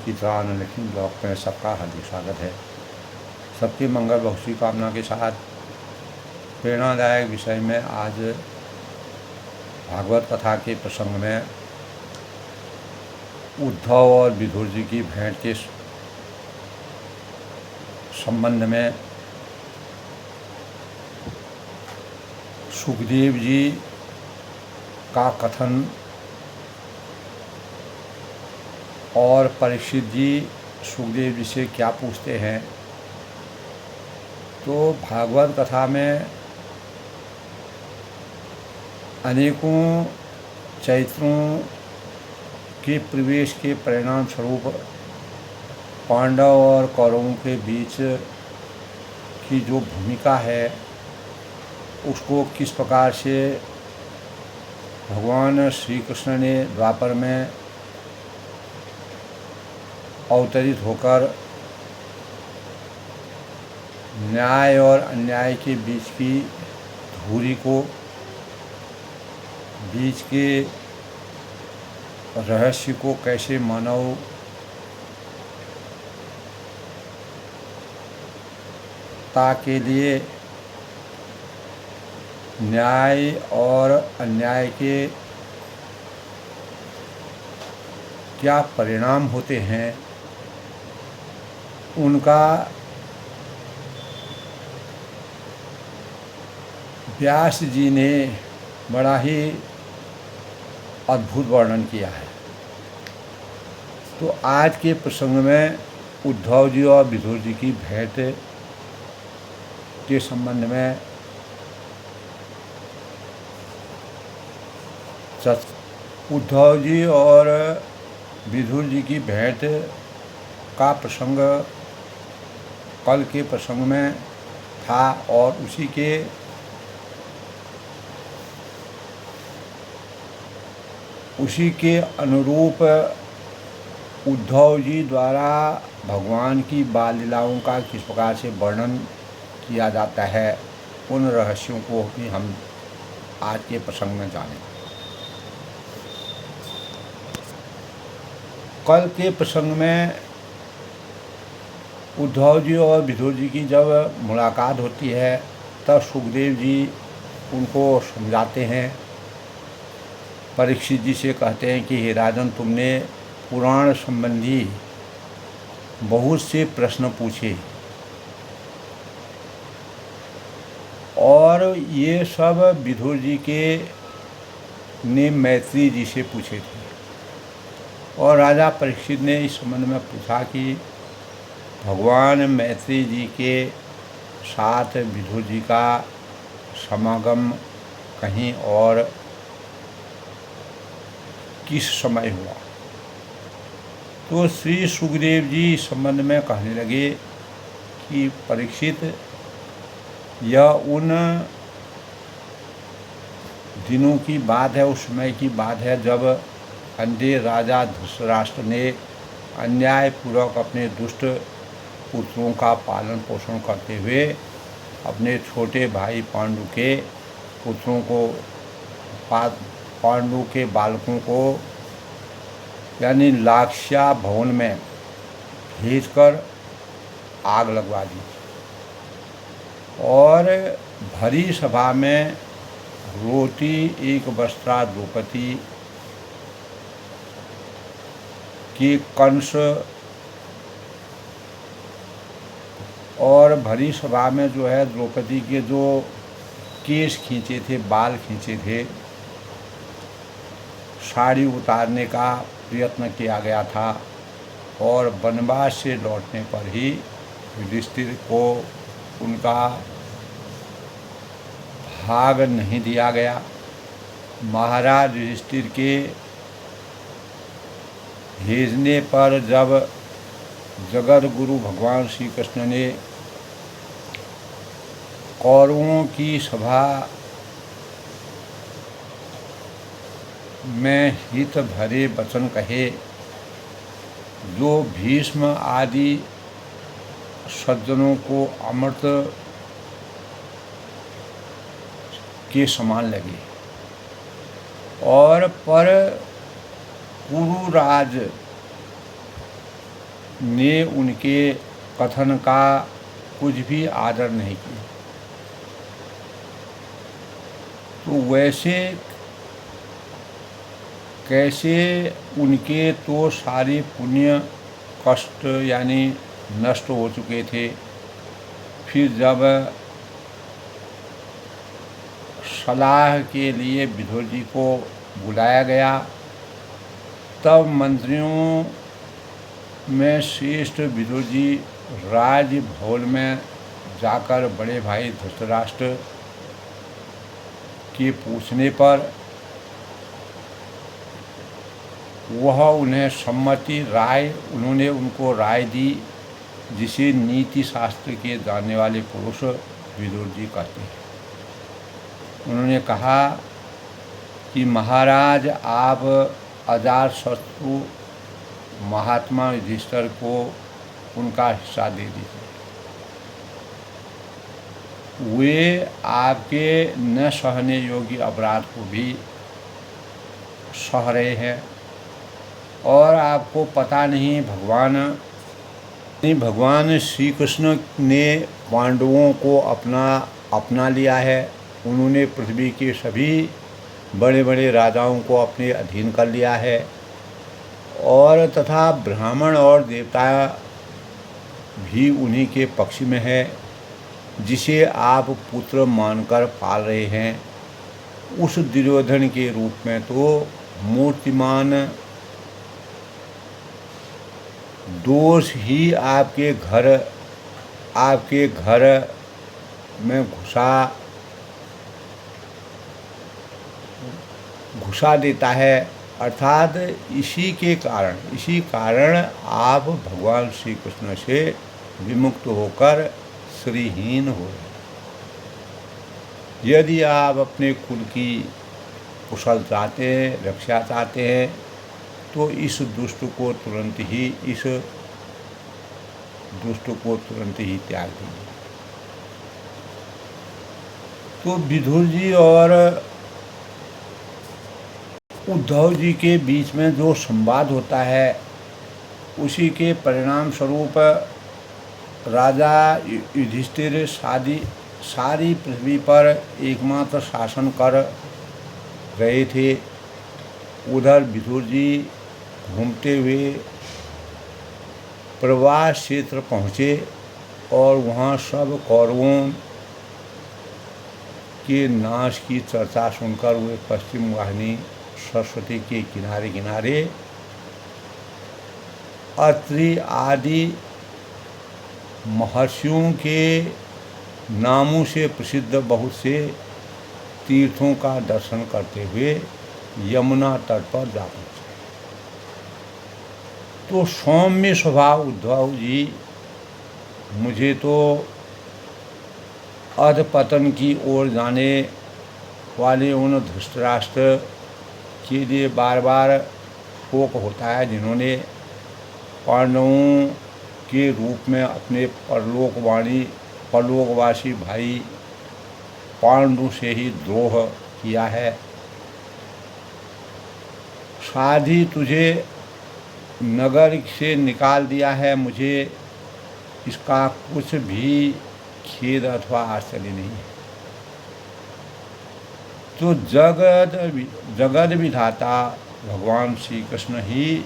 की तरह अनलिखित ब्लॉग में सबका हार्दिक स्वागत है। सबकी मंगल बहुशी कामना के साथ प्रेरणादायक विषय में आज भागवत कथा के प्रसंग में उद्धव और विदुर जी की भेंट के संबंध में सुखदेव जी का कथन और परीक्षित जी सुखदेव जी से क्या पूछते हैं। तो भागवत कथा में अनेकों चरित्रों के प्रवेश के परिणाम स्वरूप पांडव और कौरवों के बीच की जो भूमिका है उसको किस प्रकार से भगवान श्री कृष्ण ने द्वापर में अवतरित होकर न्याय और अन्याय के बीच की धुरी को, बीच के रहस्य को कैसे मानवता के लिए न्याय और अन्याय के क्या परिणाम होते हैं, उनका व्यास जी ने बड़ा ही अद्भुत वर्णन किया है। तो आज के प्रसंग में उद्धव जी और विदुर जी की भेंट के संबंध में उद्धव जी और विदुर जी की भेंट का प्रसंग कल के प्रसंग में था और उसी के अनुरूप उद्धव जी द्वारा भगवान की बाल लीलाओं का किस प्रकार से वर्णन किया जाता है, उन रहस्यों को भी हम आज के प्रसंग में जानें। कल के प्रसंग में उद्धव जी और विदुर जी की जब मुलाकात होती है तब सुखदेव जी उनको समझाते हैं। परीक्षित जी से कहते हैं कि हे राजन, तुमने पुराण संबंधी बहुत से प्रश्न पूछे और ये सब विदुर जी ने मैत्री जी से पूछे थे। और राजा परीक्षित ने इस संबंध में पूछा कि भगवान मैत्री जी के साथ विदुर जी का समागम कहीं और किस समय हुआ। तो श्री सुखदेव जी इस संबंध में कहने लगे कि परीक्षित, यह उन दिनों की बात है, उस समय की बात है जब अंधे राजा धृतराष्ट्र ने अन्यायपूर्वक अपने दुष्ट पुत्रों का पालन पोषण करते हुए अपने छोटे भाई पांडु के पुत्रों को, पांडु के बालकों को यानी लाक्षा भवन में भेजकर आग लगवा दी और भरी सभा में रोटी एक वस्त्रा द्रौपदी की कंस और भरी सभा में जो है द्रौपदी के जो केश खींचे थे, बाल खींचे थे, साड़ी उतारने का प्रयत्न किया गया था और वनवास से लौटने पर ही युधिष्ठिर को उनका भाग नहीं दिया गया। महाराज युधिष्ठिर के भेजने पर जब जगत गुरु भगवान श्री कृष्ण ने कौरवों की सभा में हित भरे वचन कहे, जो भीष्म आदि सज्जनों को अमृत के समान लगे और पर कुरुराज ने उनके कथन का कुछ भी आदर नहीं किया। तो वैसे कैसे उनके तो सारे पुण्य कष्ट यानी नष्ट हो चुके थे। फिर जब सलाह के लिए विदुर जी को बुलाया गया, तब मंत्रियों में श्रेष्ठ विदुर जी राजभवन में जाकर बड़े भाई धृतराष्ट्र के पूछने पर वह उन्हें उन्होंने उनको राय दी, जिसे नीति शास्त्र के जानने वाले पुरुष विदुर जी कहते हैं। उन्होंने कहा कि महाराज, आप अजातशत्रु महात्मा युधिष्ठिर को उनका हिस्सा दे दीजिए। वे आपके न सहने योग्य अपराध को भी सह रहे हैं, और आपको पता नहीं भगवान श्री कृष्ण ने पांडवों को अपना लिया है। उन्होंने पृथ्वी के सभी बड़े बड़े राजाओं को अपने अधीन कर लिया है, और तथा ब्राह्मण और देवता भी उन्हीं के पक्ष में है, जिसे आप पुत्र मानकर पाल रहे हैं। उस दुर्योधन के रूप में तो मूर्तिमान दोष ही आपके घर में घुसा देता है। अर्थात इसी कारण आप भगवान श्री कृष्ण से विमुक्त होकर श्रीहीन हो रहे। यदि आप अपने कुल की कुशल चाहते हैं, रक्षा चाहते हैं, तो इस दुष्ट को तुरंत ही त्याग दीजिए। तो विदुर जी और उद्धव जी के बीच में जो संवाद होता है, उसी के परिणाम स्वरूप राजा युधिष्ठिर सारी पृथ्वी पर एकमात्र शासन कर रहे थे। उधर विदुर जी घूमते हुए प्रवास क्षेत्र पहुँचे, और वहाँ सब कौरवों के नाश की चर्चा सुनकर वे पश्चिम वाहिनी सरस्वती के किनारे अत्रि आदि महर्षियों के नामों से प्रसिद्ध बहुत से तीर्थों का दर्शन करते हुए यमुना तट पर जा पहुँचे। तो सौम्य स्वभाव उद्धव जी मुझे तो अधपतन की ओर जाने वाले उन धृतराष्ट्र के लिए बार बार शोक होता है, जिन्होंने पांडवों के रूप में अपने परलोकवासी भाई पांडु से ही द्रोह किया है। साध ही तुझे नगर से निकाल दिया है, मुझे इसका कुछ भी खेद अथवा आश्चर्य नहीं है। तो जगत विधाता भगवान श्री कृष्ण ही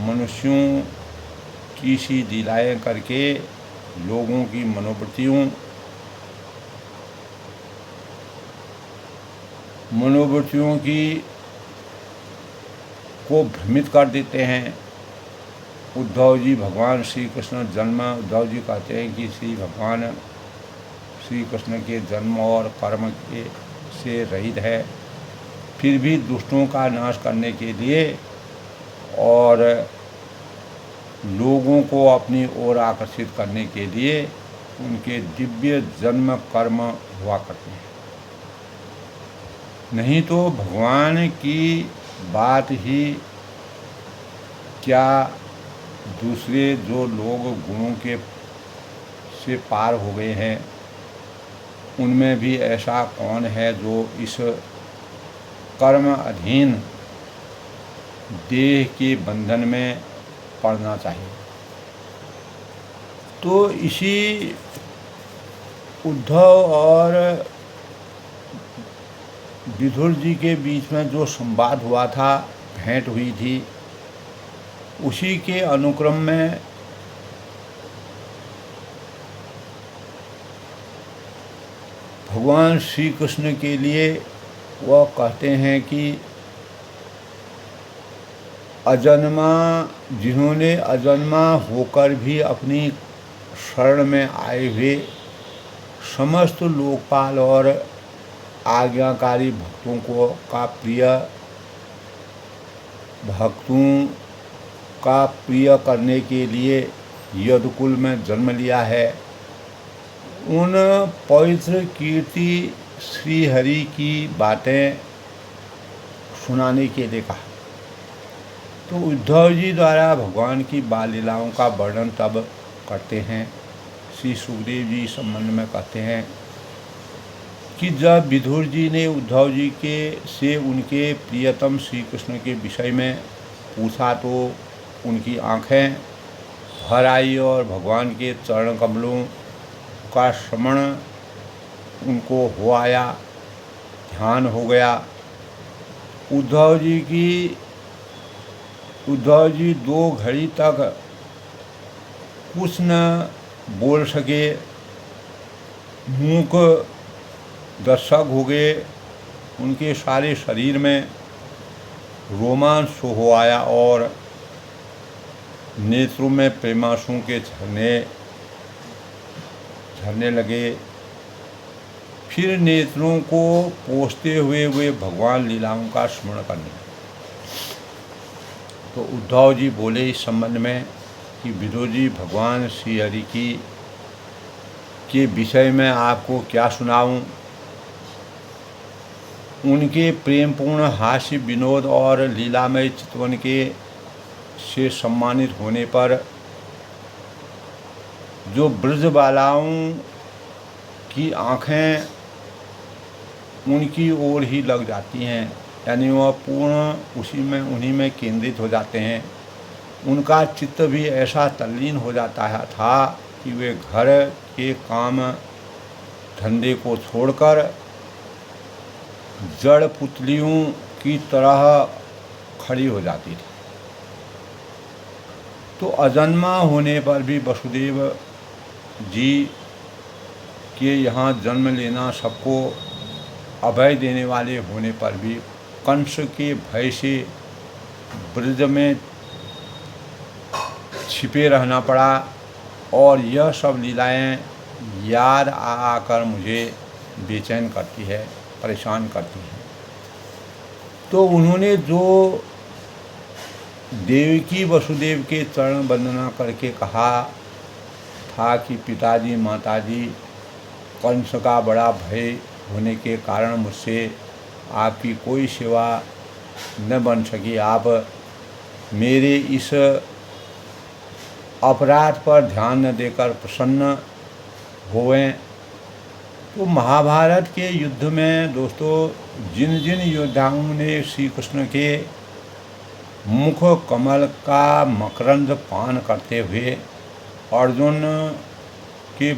मनुष्यों की सी लीलाएं करके लोगों की मनोवृत्तियों को भ्रमित कर देते हैं। उद्धव जी भगवान श्री कृष्ण उद्धव जी कहते हैं कि भगवान श्री कृष्ण के जन्म और कर्म से रहित है, फिर भी दुष्टों का नाश करने के लिए और लोगों को अपनी ओर आकर्षित करने के लिए उनके दिव्य जन्म कर्म हुआ करते हैं। नहीं तो भगवान की बात ही क्या, दूसरे जो लोग गुणों के से पार हो गए हैं, उनमें भी ऐसा कौन है जो इस कर्म अधीन देह के बंधन में पड़ना चाहिए। तो इसी उद्धव और विदुर जी के बीच में जो संवाद हुआ था, भेंट हुई थी, उसी के अनुक्रम में भगवान श्री कृष्ण के लिए वह कहते हैं कि अजन्मा, जिन्होंने अजन्मा होकर भी अपनी शरण में आए हुए समस्त लोकपाल और आज्ञाकारी भक्तों का प्रिय करने के लिए यदुकुल में जन्म लिया है, उन पवित्र कीर्ति श्री हरि की बातें सुनाने के लिए कहा। तो उद्धव जी द्वारा भगवान की बाल लीलाओं का वर्णन तब करते हैं, श्री सुखदेव जी इस संबंध में कहते हैं कि जब विदुर जी ने उद्धव जी से उनके प्रियतम श्री कृष्ण के विषय में पूछा तो उनकी आंखें भर आई और भगवान के चरण कमलों का श्रवण उनको हो आया, ध्यान हो गया। उद्धव जी 2 घड़ी तक कुछ न बोल सके, मूक दर्शक हो गए। उनके सारे शरीर में रोमांच हो आया और नेत्रों में प्रेमांसुओं के झरने लगे। फिर नेत्रों को पोंछते हुए वे भगवान लीलाओं का स्मरण करने लगे। तो उद्धव जी बोले इस संबंध में कि विदुर जी, भगवान श्री हरि के विषय में आपको क्या सुनाऊं। उनके प्रेमपूर्ण हास्य विनोद और लीलामय चितवन से सम्मानित होने पर जो ब्रजबालाओं की आँखें उनकी ओर ही लग जाती हैं, यानी वह पूर्ण उन्हीं में केंद्रित हो जाते हैं। उनका चित्त भी ऐसा तल्लीन हो जाता था कि वे घर के काम धंधे को छोड़कर जड़ पुतलियों की तरह खड़ी हो जाती थी। तो अजन्मा होने पर भी वसुदेव जी के यहाँ जन्म लेना, सबको अभय देने वाले होने पर भी कंस के भय से ब्रज में छिपे रहना पड़ा और यह सब लीलाएं याद आकर मुझे बेचैन करती है, परेशान करती है। तो उन्होंने जो देवकी वसुदेव के चरण वंदना करके कहा था कि पिताजी माताजी, कंस का बड़ा भय होने के कारण मुझसे आपकी कोई सेवा न बन सकी, आप मेरे इस अपराध पर ध्यान न देकर प्रसन्न होवें। तो महाभारत के युद्ध में दोस्तों जिन जिन योद्धाओं ने श्री कृष्ण के मुख कमल का मकरंद पान करते हुए अर्जुन के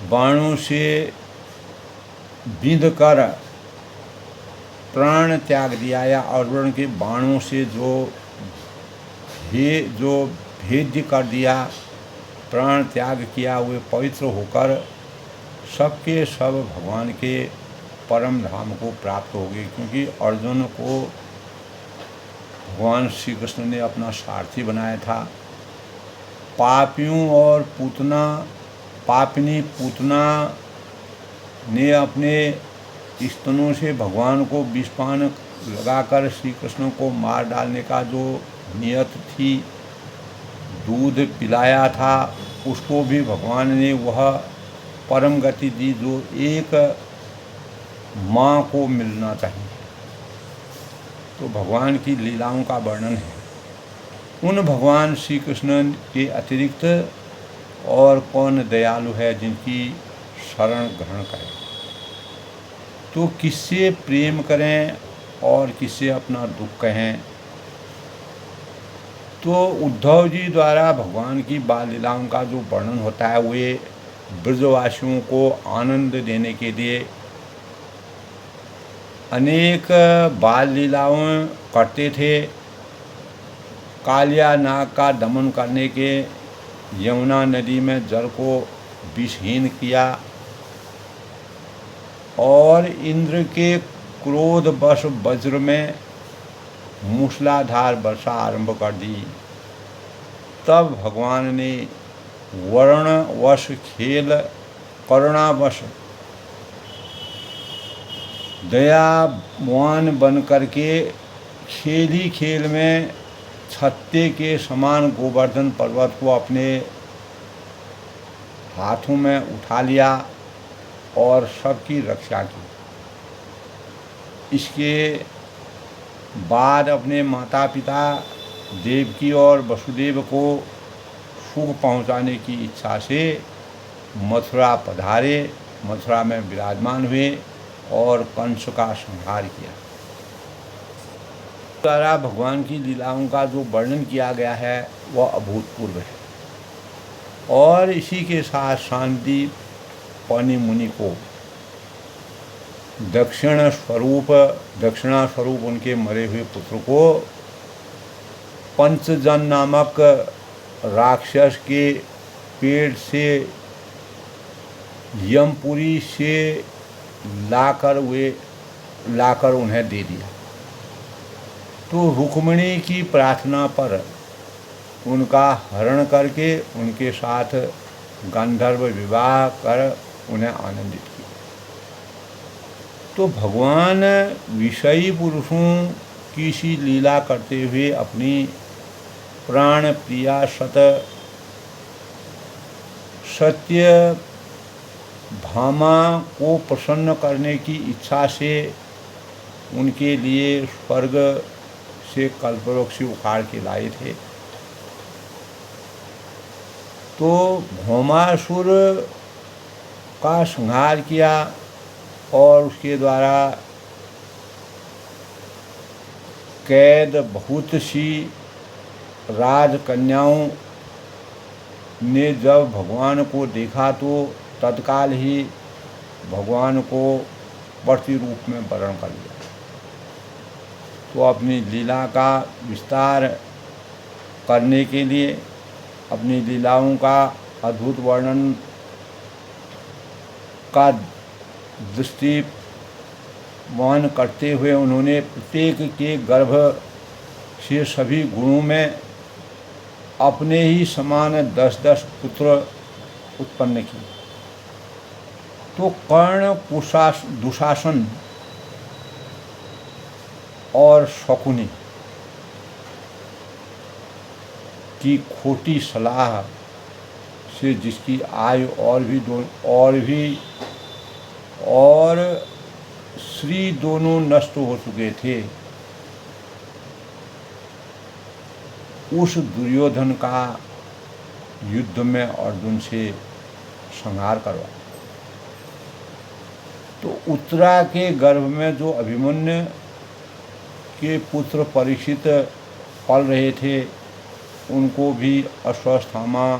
बाणों से बिंध कर प्राण त्याग दिया, या अर्जुन के बाणों से जो भेद्य कर दिया, प्राण त्याग किया, वे पवित्र होकर सबके सब भगवान के परम धाम को प्राप्त हो गए। क्योंकि अर्जुन को भगवान श्री कृष्ण ने अपना सारथी बनाया था। पापियों और पापिनी पूतना ने अपने स्तनों से भगवान को विषपान लगाकर श्री कृष्ण को मार डालने का जो नियत थी, दूध पिलाया था, उसको भी भगवान ने वह परम गति दी जो एक माँ को मिलना चाहिए। तो भगवान की लीलाओं का वर्णन है। उन भगवान श्री कृष्ण के अतिरिक्त और कौन दयालु है जिनकी शरण ग्रहण करें। तो किससे प्रेम करें और किससे अपना दुख कहें। तो उद्धव जी द्वारा भगवान की बाल लीलाओं का जो वर्णन होता है वे ब्रजवासियों को आनंद देने के लिए अनेक बाल लीलाओं करते थे। कालिया नाग का दमन करने के यमुना नदी में जल को विषहीन किया और इंद्र के क्रोधवश वज्र में मूसलाधार वर्षा आरंभ कर दी। तब भगवान ने वर्णवश खेल करुणावश दयावान बन करके खेल ही खेल में छत्ते के समान गोवर्धन पर्वत को अपने हाथों में उठा लिया और सबकी रक्षा की। इसके बाद अपने माता पिता देवकी और वसुदेव को सुख पहुंचाने की इच्छा से मथुरा पधारे, मथुरा में विराजमान हुए और कंस का संहार किया। द्वारा भगवान की लीलाओं का जो वर्णन किया गया है वह अभूतपूर्व है। और इसी के साथ शांति पानी मुनि को दक्षिणा स्वरूप उनके मरे हुए पुत्र को पंचजन नामक राक्षस के पेड़ से यमपुरी से लाकर उन्हें दे दिया। तो रुक्मिणी की प्रार्थना पर उनका हरण करके उनके साथ गंधर्व विवाह कर उन्हें आनंदित किया। तो भगवान विषयी पुरुषों की सी लीला करते हुए अपनी प्राण प्रिया सत्य भामा को प्रसन्न करने की इच्छा से उनके लिए स्वर्ग से कल्पवृक्ष उखाड़ के लाए थे। तो भौमासुर का संहार किया और उसके द्वारा कैद बहुत सी राजकन्याओं ने जब भगवान को देखा तो तत्काल ही भगवान को पति रूप में वर्ण कर लिया। तो अपनी लीला का विस्तार करने के लिए, अपनी लीलाओं का अद्भुत वर्णन का दृष्टिमान करते हुए उन्होंने प्रत्येक के गर्भ से सभी गुणों में अपने ही समान 10-10 पुत्र उत्पन्न किए। तो कर्ण, दुशासन और शकुनी की खोटी सलाह से जिसकी आयु और श्री दोनों नष्ट हो चुके थे, उस दुर्योधन का युद्ध में अर्जुन से संहार करवा। तो उत्तरा के गर्भ में जो अभिमन्यु के पुत्र परीक्षित पल रहे थे, उनको भी अश्वत्थामा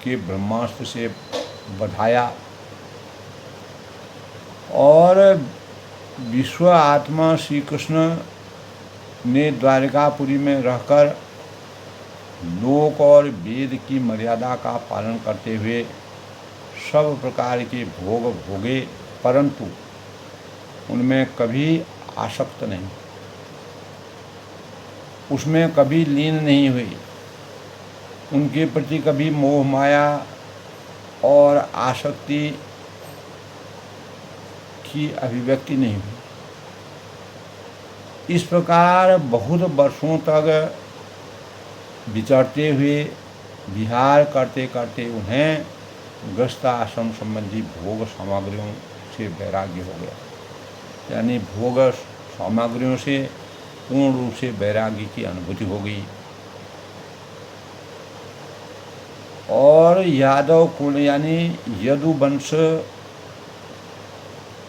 के ब्रह्मास्त्र से बधाया और विश्व आत्मा श्री कृष्ण ने द्वारिकापुरी में रहकर लोक और वेद की मर्यादा का पालन करते हुए सब प्रकार के भोग भोगे, परंतु उनमें कभी आसक्त नहीं, उसमें कभी लीन नहीं हुई, उनके प्रति कभी मोह माया और आसक्ति की अभिव्यक्ति नहीं हुई। इस प्रकार बहुत वर्षों तक विचरते हुए विहार करते करते उन्हें गृहस्थ आश्रम संबंधी भोग सामग्रियों से वैराग्य हो गया। यानी भोग सामग्रियों से पूर्ण रूप से वैराग्य की अनुभूति हो गई। और यादव कुल यानी यदुवंश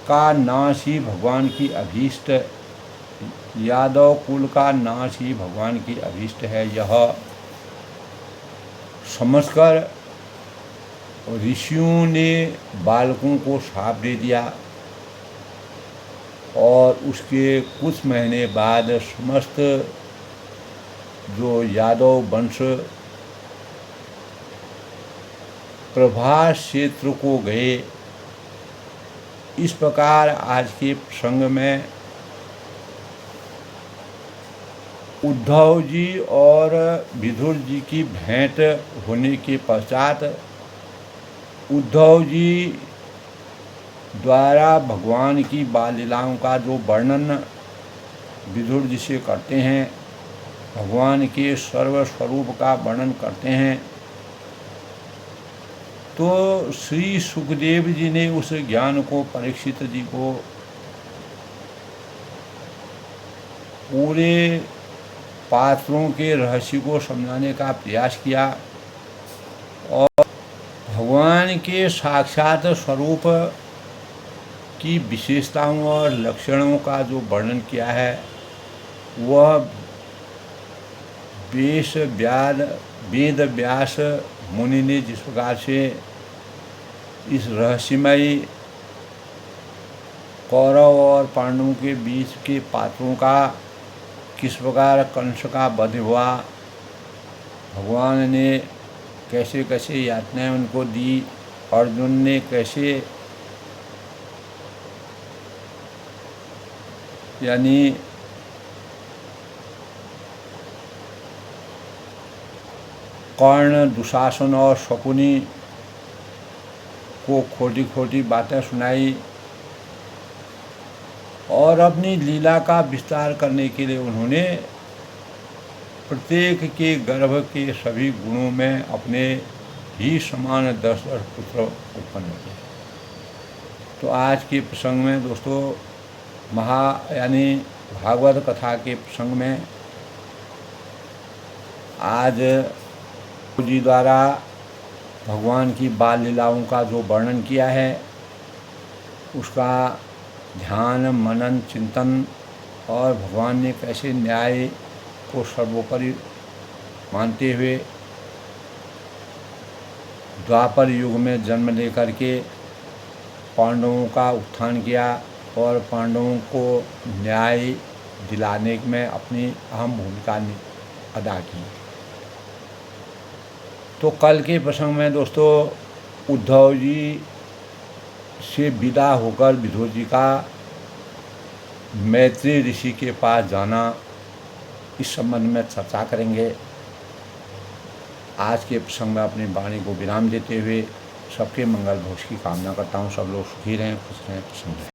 का नाश ही भगवान की अभीष्ट, यादव कुल का नाश ही भगवान की अभीष्ट है। यह समझकर ऋषियों ने बालकों को श्राप दे दिया और उसके कुछ महीने बाद समस्त जो यादव वंश प्रभास क्षेत्र को गए। इस प्रकार आज के प्रसंग में उद्धव जी और विदुर जी की भेंट होने के पश्चात उद्धव जी द्वारा भगवान की बाल लीलाओं का जो वर्णन विदुर जी से करते हैं, भगवान के सर्व स्वरूप का वर्णन करते हैं, तो श्री सुखदेव जी ने उस ज्ञान को परीक्षित जी को पूरे पात्रों के रहस्य को समझाने का प्रयास किया और भगवान के साक्षात स्वरूप की विशेषताओं और लक्षणों का जो वर्णन किया है वह वेद व्यास मुनि ने जिस प्रकार से इस रहस्यमयी कौरव और पांडवों के बीच के पात्रों का किस प्रकार कंस का वध हुआ, भगवान ने कैसे कैसे यातनाएं उनको दी, अर्जुन ने कैसे यानी कर्ण, दुशासन और शकुनी को खोटी खोटी बातें सुनाई और अपनी लीला का विस्तार करने के लिए उन्होंने प्रत्येक के गर्भ के सभी गुणों में अपने ही समान 10 पुत्र उत्पन्न किए। तो आज के प्रसंग में दोस्तों यानी भागवत कथा के प्रसंग में आज जी द्वारा भगवान की बाल लीलाओं का जो वर्णन किया है उसका ध्यान, मनन, चिंतन और भगवान ने कैसे न्याय को सर्वोपरि मानते हुए द्वापर युग में जन्म लेकर के पांडवों का उत्थान किया और पांडवों को न्याय दिलाने में अपनी अहम भूमिका अदा की। तो कल के प्रसंग में दोस्तों उद्धव जी से विदा होकर विदुर जी का मैत्री ऋषि के पास जाना, इस संबंध में चर्चा करेंगे। आज के प्रसंग में अपनी वाणी को विराम देते हुए सबके मंगल भोज की कामना करता हूँ। सब लोग सुखी रहें, खुश रहें, प्रसन्न रहें।